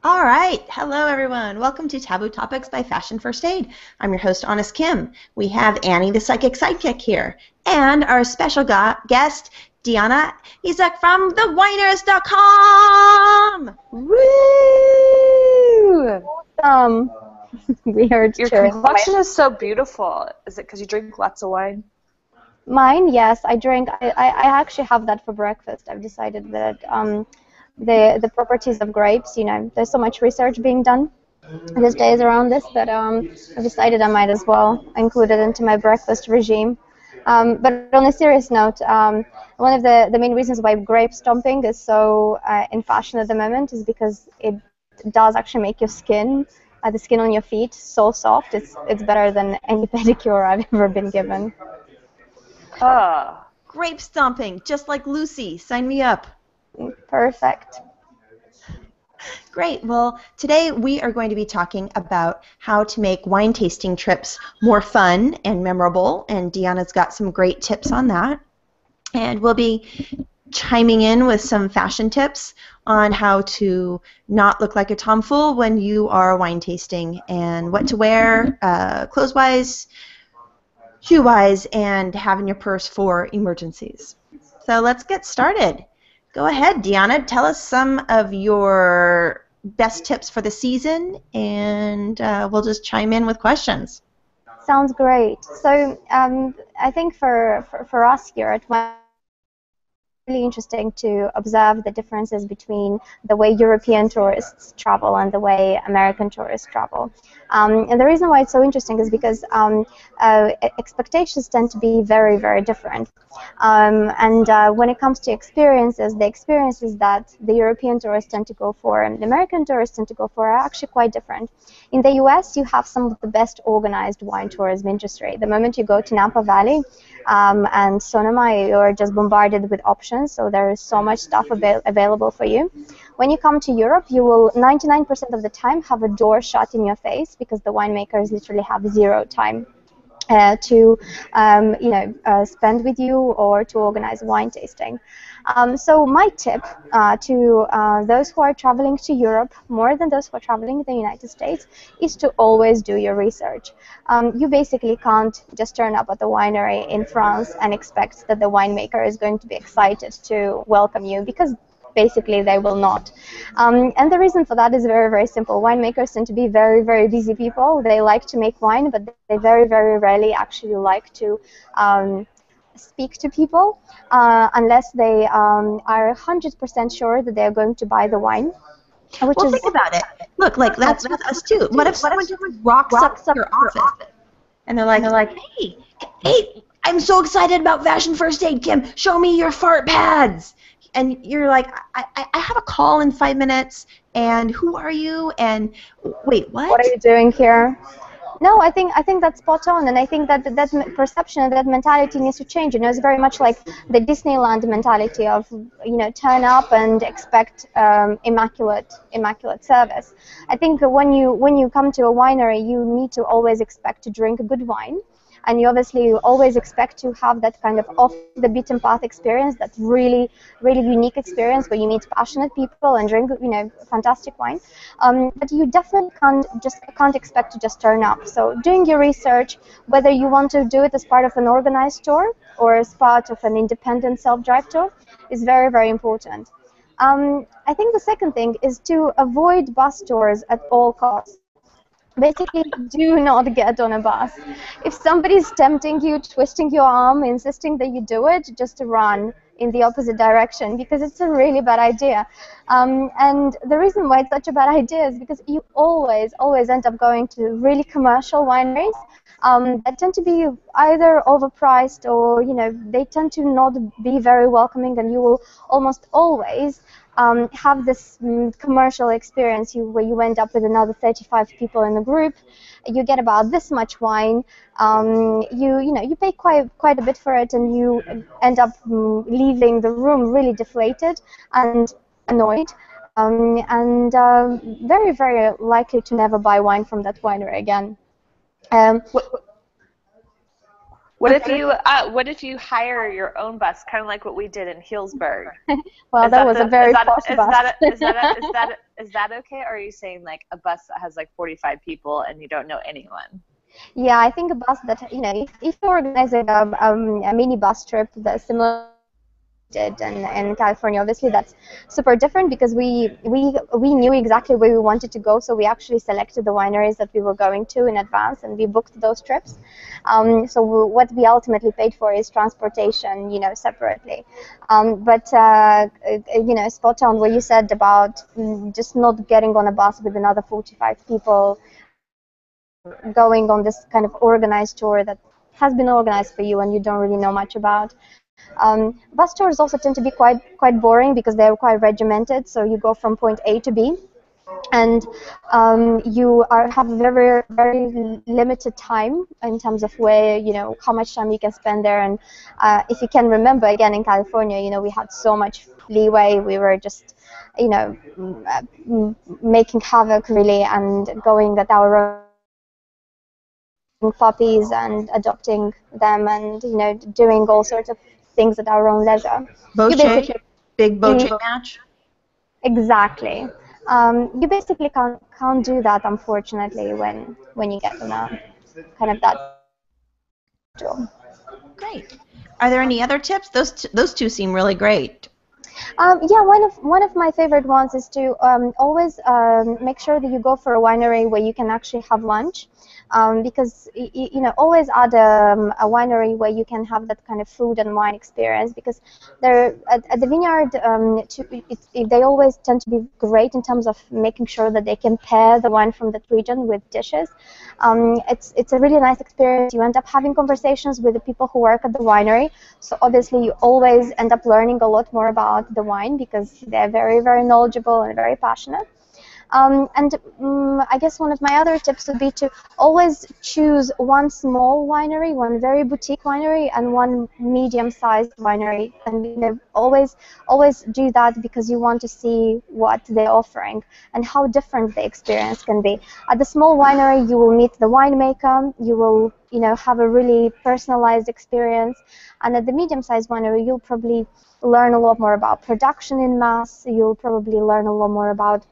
All right. Hello, everyone. Welcome to Taboo Topics by Fashion First Aid. I'm your host, Honest Kim. We have Annie, the psychic sidekick here, and our special guest, Diana Isac from the Winerist.com. Woo! We heard Your cheering. complexion is so beautiful. Is it because you drink lots of wine? Mine, yes, I drink. I actually have that for breakfast. I've decided that the properties of grapes, there's so much research being done these days around this that I've decided I might as well include it into my breakfast regime. But on a serious note, one of the main reasons why grape stomping is so in fashion at the moment is because it does actually make your skin, the skin on your feet, so soft. It's better than any pedicure I've ever been given. Ah, Grape stomping, just like Lucy. Sign me up. Perfect. Great. Well, today we are going to be talking about how to make wine tasting trips more fun and memorable, and Deanna's got some great tips on that. And we'll be chiming in with some fashion tips on how to not look like a tomfool when you are wine tasting, and what to wear clothes-wise, shoe-wise, and have in your purse for emergencies. So let's get started. Go ahead, Diana. Tell us some of your best tips for the season, and we'll just chime in with questions. Sounds great. So I think for us here at Wine, really interesting to observe the differences between the way European tourists travel and the way American tourists travel. And the reason why it's so interesting is because expectations tend to be very, very different. And when it comes to experiences, the experiences that the European tourists tend to go for and the American tourists tend to go for are actually quite different. In the US, you have some of the best organized wine tourism industry. The moment you go to Napa Valley and Sonoma, you're just bombarded with options, so there is so much stuff available for you. When you come to Europe, you will 99% of the time have a door shut in your face because the winemakers literally have zero time to spend with you or to organize wine tasting. So my tip to those who are traveling to Europe more than those who are traveling to the United States is to always do your research. You basically can't just turn up at the winery in France and expect that the winemaker is going to be excited to welcome you, because basically they will not. And the reason for that is very, very simple. Winemakers tend to be very, very busy people. They like to make wine, but they very, very rarely actually like to speak to people unless they are 100% sure that they're going to buy the wine. Well, think about it. Look, like that's with us too. What if someone just rocks up your office and they're like, hey, I'm so excited about Fashion First Aid, Kim. Show me your fart pads. And you're like, I have a call in 5 minutes, and who are you? And wait, what? What are you doing here? No, I think that's spot on, and I think that perception and that mentality needs to change. It's very much like the Disneyland mentality of turn up and expect immaculate service. I think when you come to a winery, you need to always expect to drink good wine. And you obviously always expect to have that kind of off the beaten path experience, that really, really unique experience where you meet passionate people and drink, fantastic wine. But you definitely can't expect to just turn up. So doing your research, whether you want to do it as part of an organized tour or as part of an independent self-drive tour, is very, very important. I think the second thing is to avoid bus tours at all costs. Basically, do not get on a bus. If somebody's tempting you, twisting your arm, insisting that you do it, just run in the opposite direction, because it's a really bad idea. And the reason why it's such a bad idea is because you always end up going to really commercial wineries that tend to be either overpriced or, they tend to not be very welcoming, and you will almost always have this commercial experience where you end up with another 35 people in a group. You get about this much wine. You pay quite a bit for it, and you end up leaving the room really deflated and annoyed, and very, very likely to never buy wine from that winery again. What if you hire your own bus, kind of like what we did in Healdsburg? Well, that was a very posh bus. Is that okay? Or are you saying like a bus that has like 45 people and you don't know anyone? Yeah, I think a bus that, you know, if you're organizing a mini bus trip that's similar did in California, obviously that's super different because we knew exactly where we wanted to go, so we actually selected the wineries that we were going to in advance and we booked those trips. So what we ultimately paid for is transportation, you know, separately. But you know, spot on what you said about just not getting on a bus with another 45 people, going on this kind of organized tour that has been organized for you and you don't really know much about. Bus tours also tend to be quite boring because they're quite regimented. So you go from point A to B, and you have very limited time in terms of where, you know, how much time you can spend there. And if you can remember, again in California, you know, we had so much leeway. We were just, you know, making havoc really and going at our own puppies and adopting them and, you know, doing all sorts of things at our own leisure. Big boat chain match? Exactly. You basically can't do that, unfortunately, when you get on a kind of that tour. Great. Are there any other tips? Those two seem really great. Yeah, one of my favorite ones is to always make sure that you go for a winery where you can actually have lunch. Because you know, always add a winery where you can have that kind of food and wine experience, because they're at the vineyard they always tend to be great in terms of making sure that they can pair the wine from that region with dishes. It's a really nice experience. You end up having conversations with the people who work at the winery, so obviously you always end up learning a lot more about the wine because they're very knowledgeable and very passionate. I guess one of my other tips would be to always choose one small winery, one very boutique winery, and one medium-sized winery. And you know, always do that because you want to see what they're offering and how different the experience can be. At the small winery, you will meet the winemaker. You will, you know, have a really personalized experience. And at the medium-sized winery, you'll probably learn a lot more about production in mass. You'll probably learn a lot more about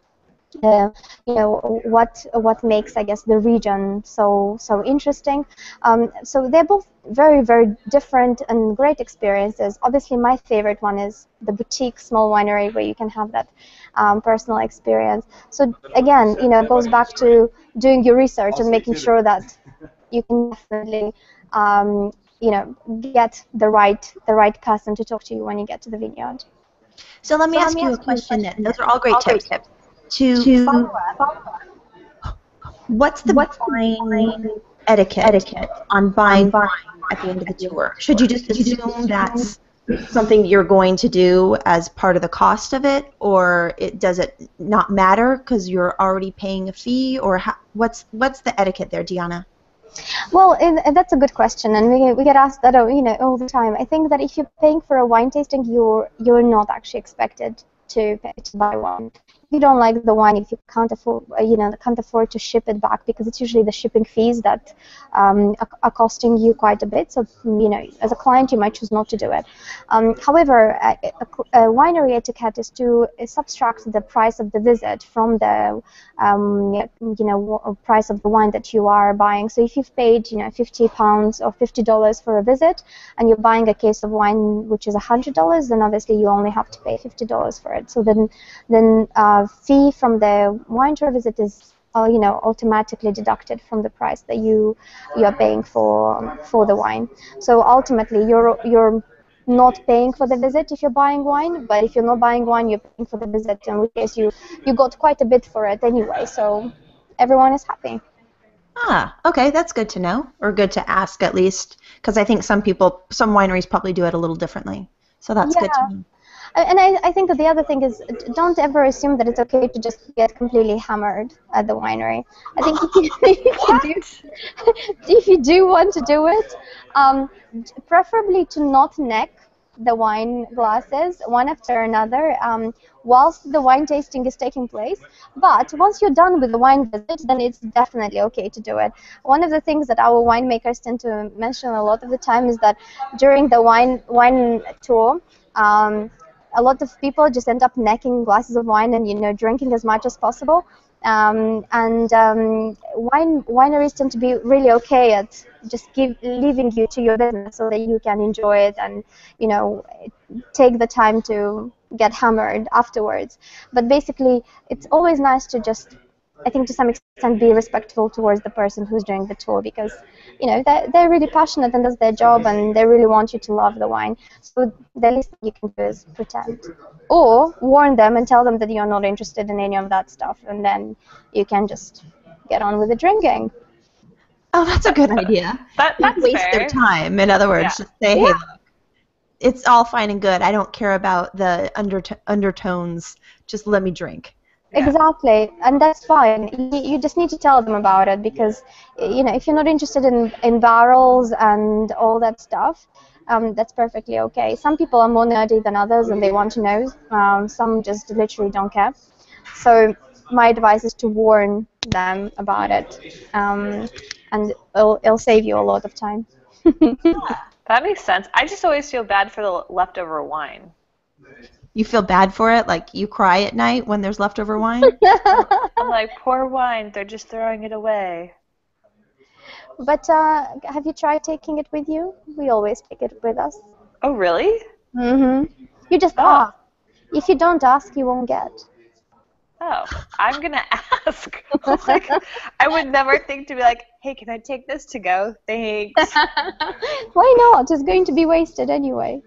you know, what makes, I guess, the region so interesting. So they're both very different and great experiences. Obviously, my favorite one is the boutique small winery where you can have that personal experience. So again, you know, it goes back to doing your research and making sure that you can definitely you know, get the right person to talk to you when you get to the vineyard. So let me ask you a question then. Those are all great tips. To follow up, what's the wine etiquette on buying wine at the end of the tour? Should you just assume that's something you're going to do as part of the cost of it, or does it not matter because you're already paying a fee, or what's the etiquette there, Diana? Well, that's a good question, and we get asked that, you know, all the time. I think that if you're paying for a wine tasting, you're not actually expected to buy wine. If you don't like the wine, if you can't afford, can't afford to ship it back, because it's usually the shipping fees that are costing you quite a bit. So, you know, as a client, you might choose not to do it. However, a winery etiquette is to subtract the price of the visit from the, price of the wine that you are buying. So if you've paid, you know, £50 or $50 for a visit, and you're buying a case of wine which is $100, then obviously you only have to pay $50 for it. So then fee from the wine tour visit is automatically deducted from the price that you are paying for the wine. So ultimately you're not paying for the visit if you're buying wine, but if you're not buying wine, you're paying for the visit, in which case you got quite a bit for it anyway, so everyone is happy. Ah, okay, that's good to know, or good to ask at least, because I think some wineries probably do it a little differently, so that's good to know. And I think that the other thing is, don't ever assume that it's okay to just get completely hammered at the winery. I think if you do want to do it, preferably to not neck the wine glasses one after another whilst the wine tasting is taking place. But once you're done with the wine visit, then it's definitely okay to do it. One of the things that our winemakers tend to mention a lot of the time is that during the wine tour, a lot of people just end up necking glasses of wine and drinking as much as possible. Wineries tend to be really okay at just leaving you to your business so that you can enjoy it and take the time to get hammered afterwards. But basically, it's always nice to just, I think, to some extent, be respectful towards the person who's doing the tour, because they're really passionate and does their job, and they really want you to love the wine. So the least you can do is pretend, or warn them and tell them that you're not interested in any of that stuff, and then you can just get on with the drinking. Oh, that's a good idea. That's waste fair. their time. In other words, just say, hey, look, it's all fine and good. I don't care about the undertones. Just let me drink. Yeah. Exactly, and that's fine. You just need to tell them about it, because if you're not interested in barrels and all that stuff, that's perfectly okay. Some people are more nerdy than others, and they want to know. Some just literally don't care. So my advice is to warn them about it, and it'll save you a lot of time. That makes sense. I just always feel bad for the leftover wine. You feel bad for it? Like you cry at night when there's leftover wine? I'm like, poor wine, they're just throwing it away. But have you tried taking it with you? We always take it with us. Oh, really? Mm-hmm. You just ask. If you don't ask, you won't get. Oh, I'm going to ask. Like, I would never think to be like, hey, can I take this to go? Thanks. Why not? It's going to be wasted anyway.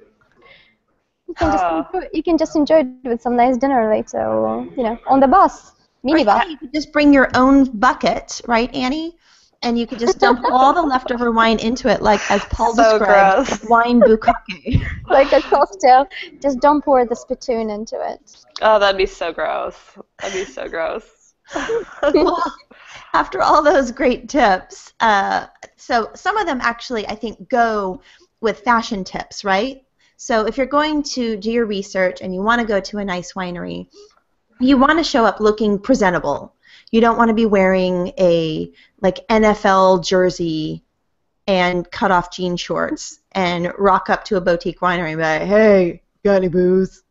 You can just enjoy it with some nice dinner later, or on the bus, minibus. You could just bring your own bucket, right, Annie? And you could just dump all the leftover wine into it, like as Paul described, gross. Wine bouquet. Like a cocktail. Just don't pour the spittoon into it. Oh, that'd be so gross. That'd be so gross. Well, after all those great tips, so some of them actually, I think, go with fashion tips, right? So if you're going to do your research and you want to go to a nice winery, you want to show up looking presentable. You don't want to be wearing a NFL jersey and cut off jean shorts and rock up to a boutique winery and be like, hey, got any booze?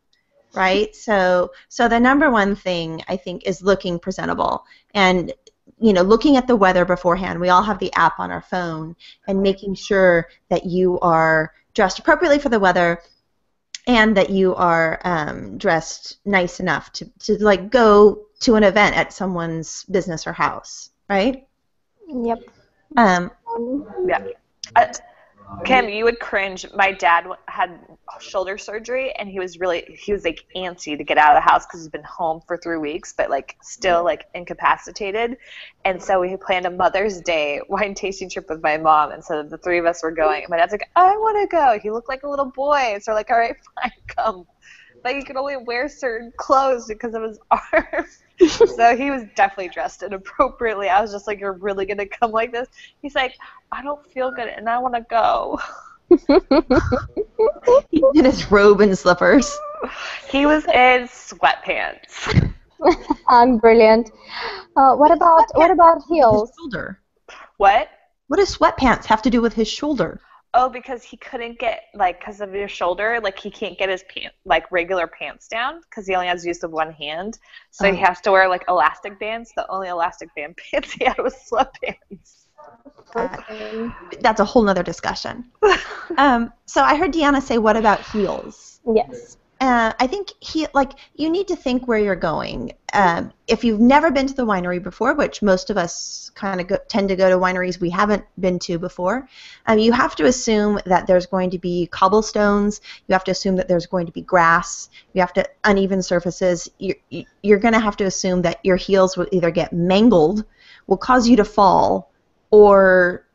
Right? So the number one thing, I think, is looking presentable. And looking at the weather beforehand. We all have the app on our phone, and making sure that you are dressed appropriately for the weather, and that you are dressed nice enough to go to an event at someone's business or house, right? Yep. Yeah. Kim, you would cringe. My dad had shoulder surgery, and he was like antsy to get out of the house because he's been home for 3 weeks, but still incapacitated. And so we planned a Mother's Day wine tasting trip with my mom, and so the three of us were going. And my dad's like, I want to go. He looked like a little boy, so we're like, all right, fine, come. But he could only wear certain clothes because of his arm. So he was definitely dressed inappropriately. I was just like, you're really going to come like this? He's like, I don't feel good and I want to go. He's in his robe and slippers. He was in sweatpants. I'm brilliant. What about heels? His shoulder. What? What does sweatpants have to do with his shoulder? Oh, because he couldn't get, because of his shoulder, he can't get his regular pants down because he only has use of one hand. So he has to wear, elastic bands. The only elastic band pants he had was sweatpants. That's a whole nother discussion. So I heard Diana say, what about heels? Yes. I think you need to think where you're going. If you've never been to the winery before, which most of us kind of tend to go to wineries we haven't been to before, you have to assume that there's going to be cobblestones. You have to assume that there's going to be grass. You have to uneven surfaces. You're going to have to assume that your heels will either get mangled, will cause you to fall, or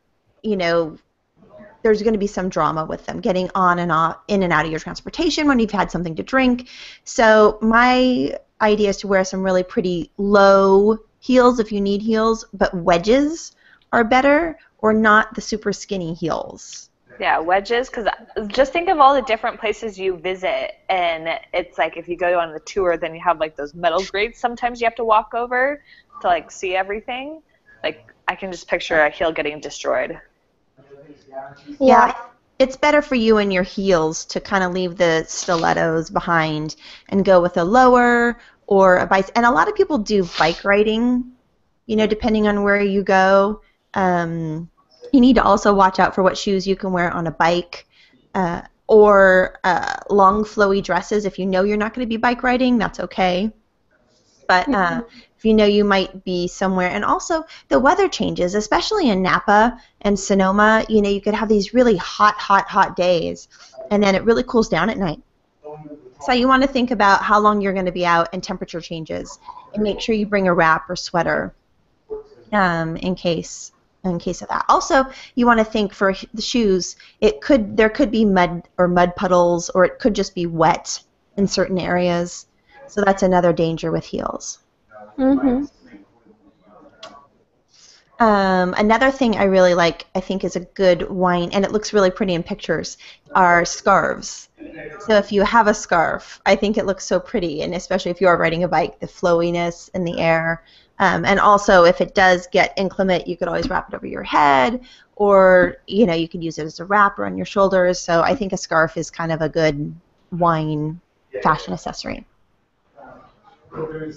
there's going to be some drama with them getting on and off, in and out of your transportation when you've had something to drink. So my idea is to wear some really pretty low heels if you need heels, but wedges are better, or not the super skinny heels. Yeah, wedges, because just think of all the different places you visit, and it's like if you go on the tour, then you have like those metal grates sometimes you have to walk over to like see everything. Like I can just picture a heel getting destroyed. Yeah, it's better for you and your heels to kind of leave the stilettos behind and go with a lower or a bike. And a lot of people do bike riding, you know, depending on where you go. You need to also watch out for what shoes you can wear on a bike or long flowy dresses. If you know you're not going to be bike riding, that's okay. But if you know you might be somewhere, and also the weather changes, especially in Napa and Sonoma, you know, you could have these really hot days, and then it really cools down at night. So you want to think about how long you're going to be out and temperature changes, and make sure you bring a wrap or sweater in case of that. Also, you want to think for the shoes, there could be mud puddles, or it could just be wet in certain areas. So that's another danger with heels. Mm-hmm. Another thing I really like, I think is a good wine, and it looks really pretty in pictures, are scarves. So if you have a scarf, I think it looks so pretty, and especially if you are riding a bike, the flowiness in the air. And also, if it does get inclement, you could always wrap it over your head, or you know, you could use it as a wrapper on your shoulders. So I think a scarf is kind of a good wine fashion accessory.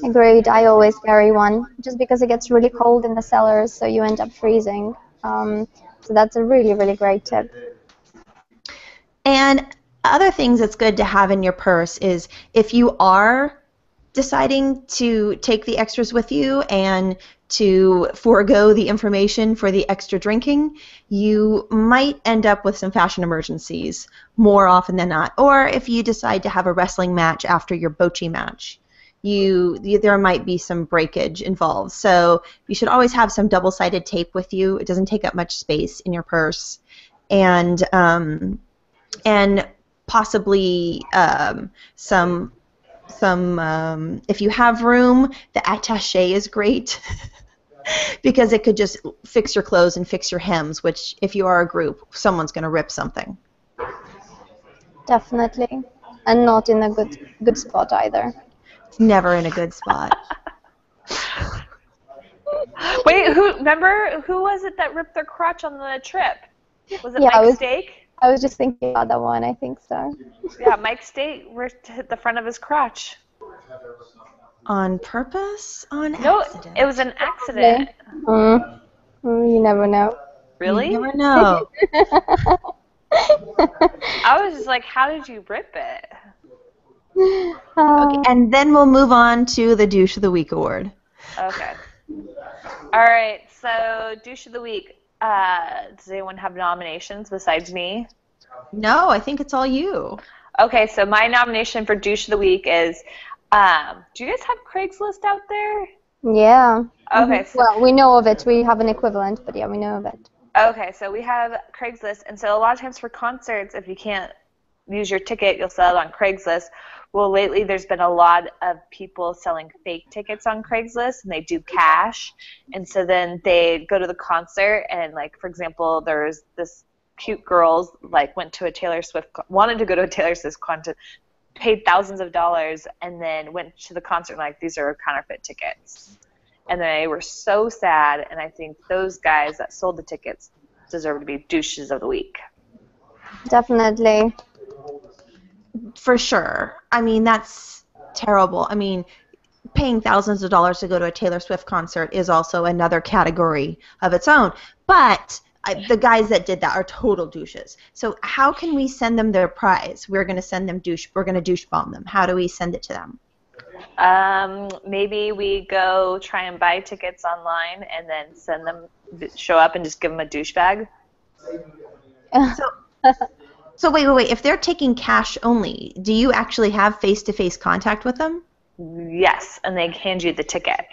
Agreed. I always carry one just because it gets really cold in the cellars, so you end up freezing. So that's a really, really great tip. And other things that's good to have in your purse is if you are deciding to take the extras with you and to forego the information for the extra drinking, you might end up with some fashion emergencies more often than not. Or if you decide to have a wrestling match after your bocce match, there might be some breakage involved. So you should always have some double-sided tape with you. It doesn't take up much space in your purse. And possibly some if you have room, the attaché is great because it could just fix your clothes and fix your hems, which if you are a group, someone's going to rip something. Definitely. And not in a good spot either. It's never in a good spot. Wait, who was it that ripped their crotch on the trip? Was it Yeah, Mike Stake? I was just thinking about that one. I think so. Yeah, Mike Stake hit the front of his crotch. On purpose? On No, accident? it was an accident. You never know. Really? You never know. I was just like, how did you rip it? Okay, and then we'll move on to the Douche of the Week award. Okay. All right, so Douche of the Week. Does anyone have nominations besides me? No, I think it's all you. Okay, so my nomination for Douche of the Week is, do you guys have Craigslist out there? Yeah. Okay. So, well, we know of it. We have an equivalent, but yeah, we know of it. okay, so we have Craigslist, and so a lot of times for concerts, if you can't use your ticket, you'll sell it on Craigslist. Well, lately there's been a lot of people selling fake tickets on Craigslist, and they do cash. And so then they go to the concert, and like, for example, there's this cute girls like wanted to go to a Taylor Swift concert, paid thousands of dollars, and then went to the concert and like, these are counterfeit tickets. And they were so sad, and I think those guys that sold the tickets deserve to be douches of the week. Definitely. For sure. I mean, that's terrible. I mean, paying thousands of dollars to go to a Taylor Swift concert is also another category of its own. But the guys that did that are total douches. So how can we send them their prize? We're going to douche bomb them. How do we send it to them? Maybe we go try and buy tickets online and then show up and just give them a douchebag. So wait. If they're taking cash only, do you actually have face-to-face contact with them? Yes, and they hand you the ticket.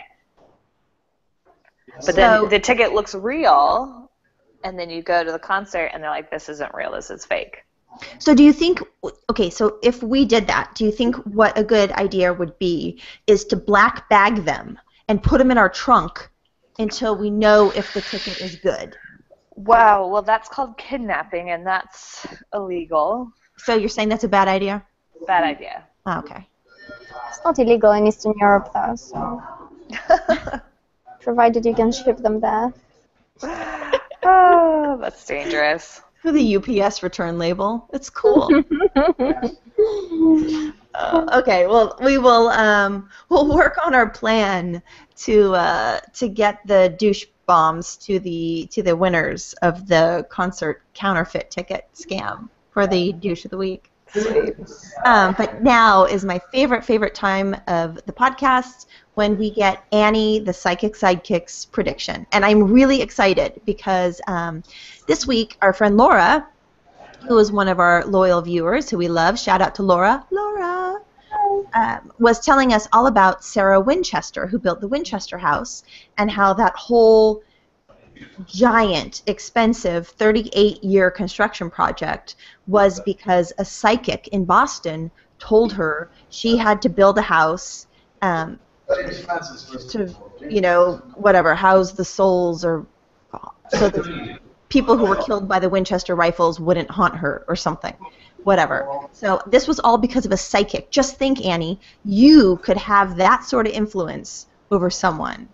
But then the ticket looks real, and then you go to the concert, and they're like, this isn't real, this is fake. So do you think, okay, so if we did that, do you think what a good idea would be is to black bag them and put them in our trunk until we know if the ticket is good? Wow, well, that's called kidnapping, and that's illegal. So you're saying that's a bad idea? Bad idea. Oh, okay. It's not illegal in Eastern Europe, though, so provided you can ship them there. Oh, that's dangerous. For the UPS return label. It's cool. Okay, well, we'll work on our plan to get the douche bombs to the winners of the concert counterfeit ticket scam for the douche of the week. Sweet. But now is my favorite time of the podcast when we get Annie, the Psychic Sidekick's prediction. And I'm really excited because this week our friend Laura, who is one of our loyal viewers who we love, shout out to Laura, was telling us all about Sarah Winchester, who built the Winchester House, and how that whole giant, expensive 38-year construction project was because a psychic in Boston told her she had to build a house to, house the souls, or so the people who were killed by the Winchester rifles wouldn't haunt her or something. Whatever. So this was all because of a psychic. Just think, Annie, you could have that sort of influence over someone.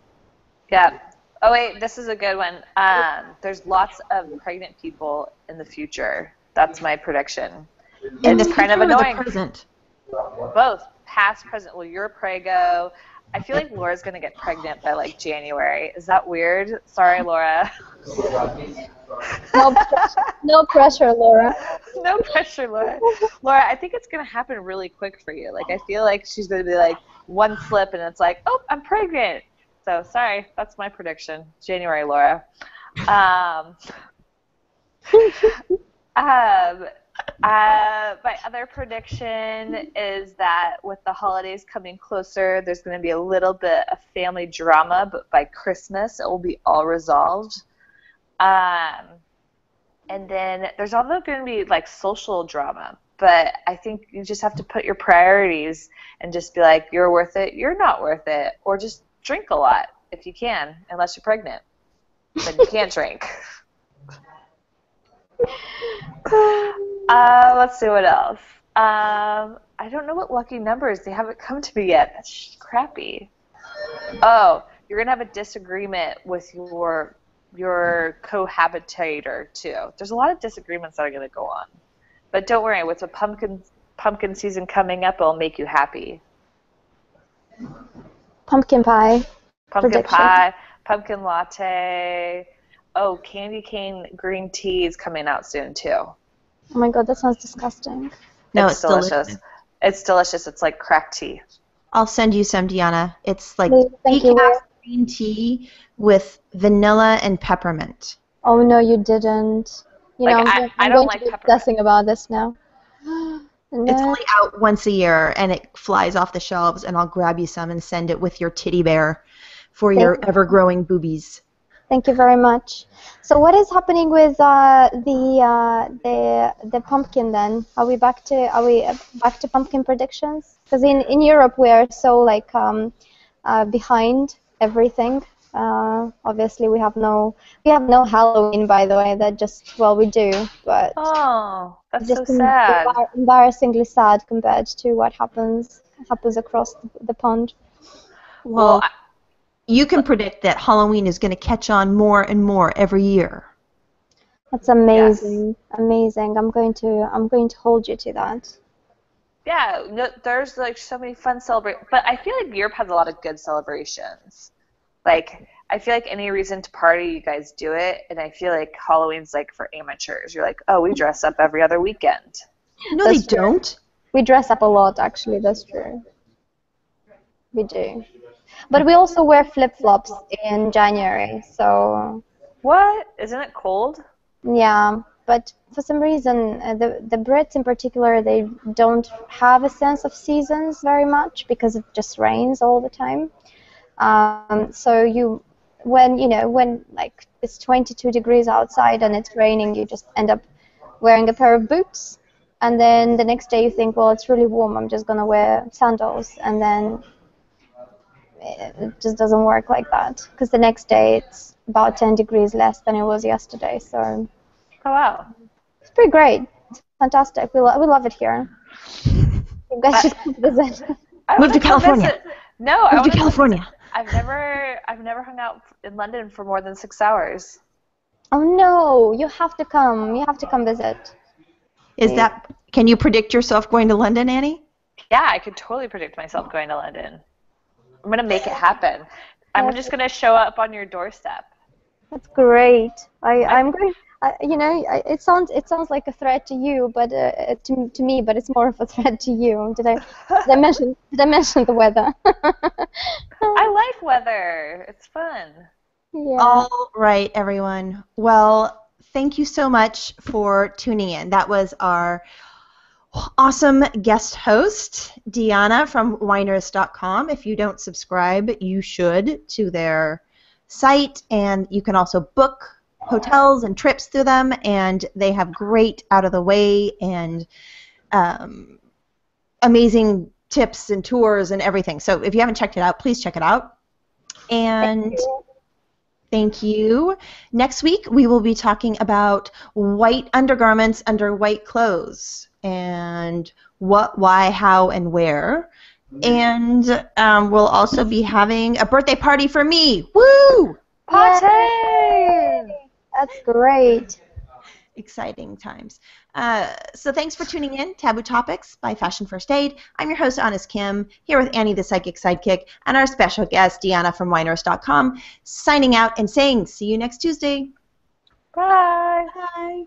Yeah. Oh, wait, this is a good one. There's lots of pregnant people in the future. That's my prediction. It's kind of annoying. The present? Both. Past, present. Well, you're prego. I feel like Laura's going to get pregnant by, like, January. Is that weird? Sorry, Laura. No pressure, Laura. No pressure, Laura. Laura, I think it's going to happen really quick for you. Like, I feel like she's going to be, like, one slip, and it's like, oh, I'm pregnant. So, sorry, that's my prediction. January, Laura. My other prediction is that with the holidays coming closer, there's going to be a little bit of family drama, but by Christmas, it will be all resolved. And then there's also going to be, like, social drama. But I think you just have to put your priorities and just be like, you're worth it, you're not worth it, or just drink a lot if you can, unless you're pregnant. Then you can't drink. Let's see what else. I don't know what lucky numbers. They haven't come to me yet. That's crappy. Oh, you're going to have a disagreement with your cohabitator, too. There's a lot of disagreements that are going to go on. But don't worry, with the pumpkin season coming up, it'll make you happy. Pumpkin pie. Pumpkin pie, pumpkin latte. Oh, candy cane green tea is coming out soon, too. Oh my god, that sounds disgusting. No, it's delicious. It's delicious. It's like cracked tea. I'll send you some, Diana. It's like Thank you. green tea with vanilla and peppermint. Oh no, you didn't. You know, I I'm don't going like to be peppermint. obsessing about this now. It's only out once a year, and it flies off the shelves, and I'll grab you some and send it with your teddy bear for your ever-growing boobies. Thank you very much. So what is happening with the pumpkin then? Are we back to pumpkin predictions? Because in Europe we are so like behind everything. Obviously we have no Halloween, by the way. That just we do, but that's just so sad. Embarrassingly sad compared to what happens across the pond. Well, you can predict that Halloween is going to catch on more and more every year. That's amazing. Yes. Amazing. I'm going to hold you to that. Yeah, no, there's like so many fun celebrations, but I feel like Europe has a lot of good celebrations. Like, I feel like any reason to party, you guys do it, and I feel like Halloween's like for amateurs. You're like, oh, we dress up every other weekend. No, they don't. We dress up a lot, actually. That's true. We do. But we also wear flip-flops in January, so... What? Isn't it cold? Yeah, but for some reason, the Brits in particular, they don't have a sense of seasons very much because it just rains all the time. So when like it's 22 degrees outside and it's raining, you just end up wearing a pair of boots, and then the next day you think, well, it's really warm, I'm just gonna wear sandals, and then it just doesn't work like that, because the next day it's about 10 degrees less than it was yesterday. So Oh, wow. it's pretty great. It's fantastic. We love it here. You guys should come visit. Move to California. No, Move to California. I've never hung out in London for more than 6 hours. Oh no, you have to come. You have to come visit. Can you predict yourself going to London, Annie? Yeah, I could totally predict myself going to London. I'm going to make it happen. I'm just going to show up on your doorstep. That's great. I'm going. It sounds like a threat to you, but to me, but it's more of a threat to you. Did I mention the weather? I like weather. It's fun. Yeah. All right, everyone. Well, thank you so much for tuning in. That was our awesome guest host, Diana from Winerist.com. If you don't subscribe, you should to their site, and you can also book hotels and trips through them, and they have great out-of-the-way and amazing tips and tours and everything. So if you haven't checked it out, please check it out. And thank you. Next week, we will be talking about white undergarments under white clothes and what, why, how, and where. And we'll also be having a birthday party for me. Woo! Party! That's great. Exciting times. So thanks for tuning in. Taboo Topics by Fashion First Aid. I'm your host, Honest Kim, here with Annie the Psychic Sidekick and our special guest, Diana from Winerist.com, signing out and saying see you next Tuesday. Bye. Bye.